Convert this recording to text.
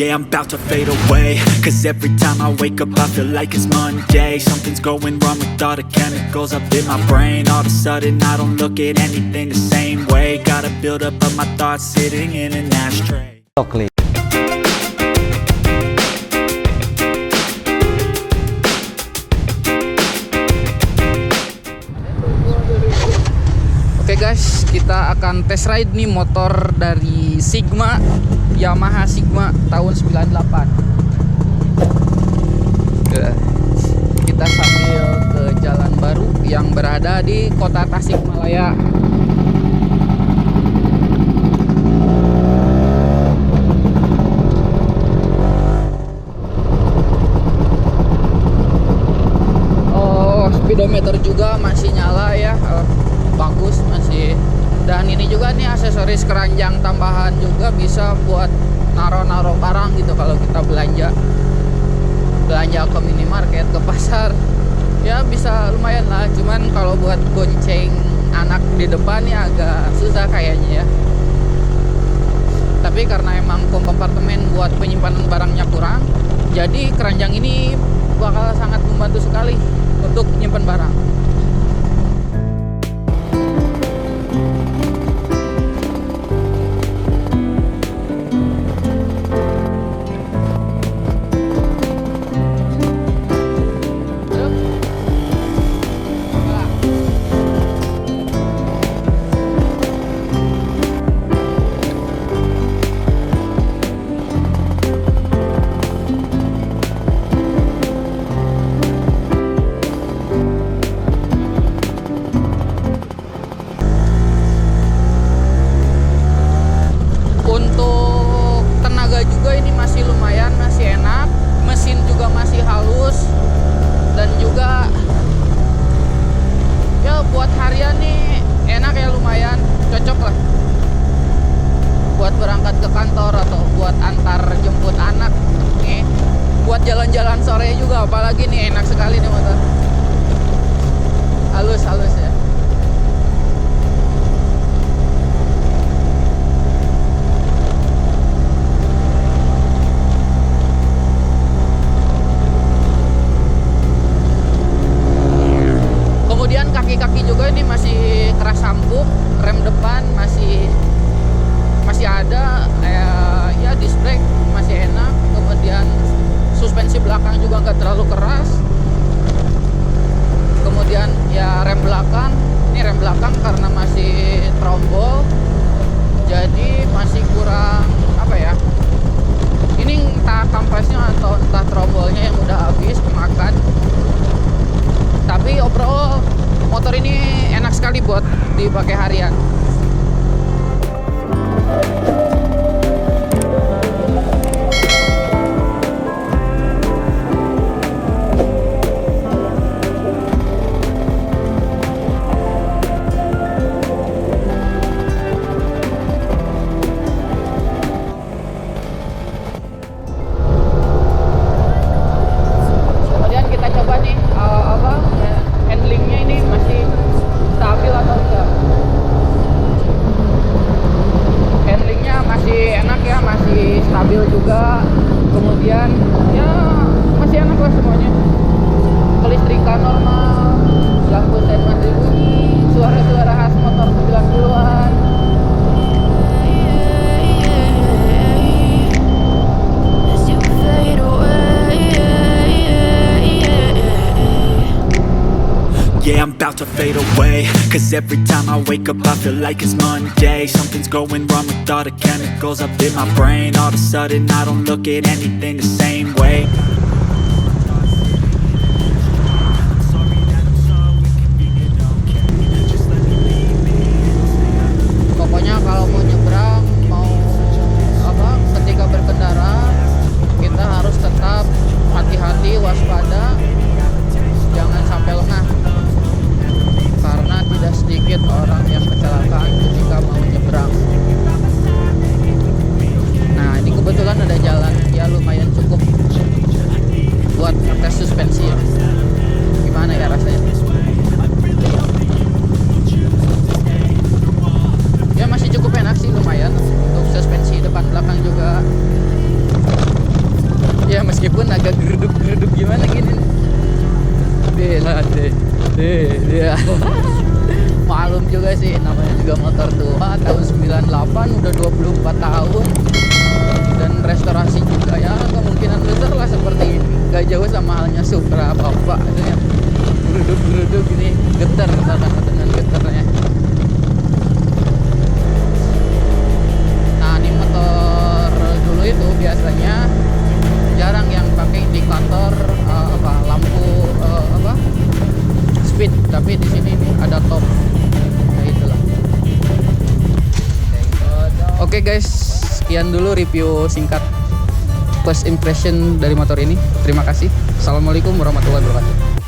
Yeah, I'm about to fade away. Cause every time I wake up I feel like it's Monday. Something's going wrong with all the chemicals up in my brain. All of a sudden I don't look at anything the same way. Gotta build up of my thoughts sitting in an ashtray. Oke guys, kita akan test ride nih motor dari Sigma, Yamaha Sigma tahun 98. Kita sambil ke jalan baru yang berada di kota Tasikmalaya. Oh, speedometer juga masih nyala ya. Bagus masih. Dan ini juga nih aksesoris keranjang tambahan juga, bisa buat naro-naro barang gitu kalau kita belanja ke minimarket, ke pasar ya bisa lumayan lah. Cuman kalau buat bonceng anak di depan ya agak susah kayaknya ya. Tapi karena emang kompartemen buat penyimpanan barangnya kurang, jadi keranjang ini bakal sangat membantu sekali untuk menyimpan barang. Untuk tenaga juga ini masih lumayan, masih enak. Mesin juga masih halus. Dan juga ya buat harian nih enak ya, lumayan cocok lah buat berangkat ke kantor atau buat antar jemput anak nih. Buat jalan-jalan sore juga apalagi nih, enak sekali nih motor. Halus ya. Kemudian kaki-kaki juga ini masih keras sampuk, rem depan masih ada, ya disc brake masih enak. Kemudian suspensi belakang juga nggak terlalu keras. Kemudian ya rem belakang, ini rem belakang karena masih trombol, jadi masih kurang apa ya? Ini entah kampasnya atau entah trombolnya yang udah habis kemakan. Tapi overall motor ini enak sekali buat dipakai harian. Kemudian kita coba nih handlingnya ini masih stabil atau enggak. Handlingnya masih enak ya, masih stabil juga. Kemudian ya masih enak lah semuanya. Kelistrikan normal, lampu sen masih bunyi, suara-suara khas motor 90-an. Yeah, I'm about to fade away. Cause every time I wake up I feel like it's Monday. Something's going wrong with all the chemicals up in my brain. All of a sudden I don't look at anything the same way. Pokoknya kalau mau nyebrang, ketika berkendara, kita harus tetap hati-hati, waspada, jangan sampai lengah. Karena tidak sedikit orang yang kecelakaan ketika mau nyebrang. Nah, ini kebetulan ada jalan ya lumayan cukup buat ngetes suspensi ya. Gimana ya rasanya? Ya masih cukup enak sih, lumayan. Untuk suspensi depan belakang juga pun agak geruduk-geruduk gimana gini nih. Dia. Malum juga sih, namanya juga motor tua, tahun 98 udah 24 tahun. Dan restorasi juga ya, kemungkinan besar lah seperti ini. Gak jauh sama halnya Supra bapak itu ya. Geruduk-geruduk ini, getar dengan getarnya. Nah, ini motor dulu itu biasanya jarang yang pakai indikator lampu speed, tapi di sini nih ada top. Ya itulah. Oke guys, sekian dulu review singkat first impression dari motor ini. Terima kasih. Assalamualaikum warahmatullahi wabarakatuh.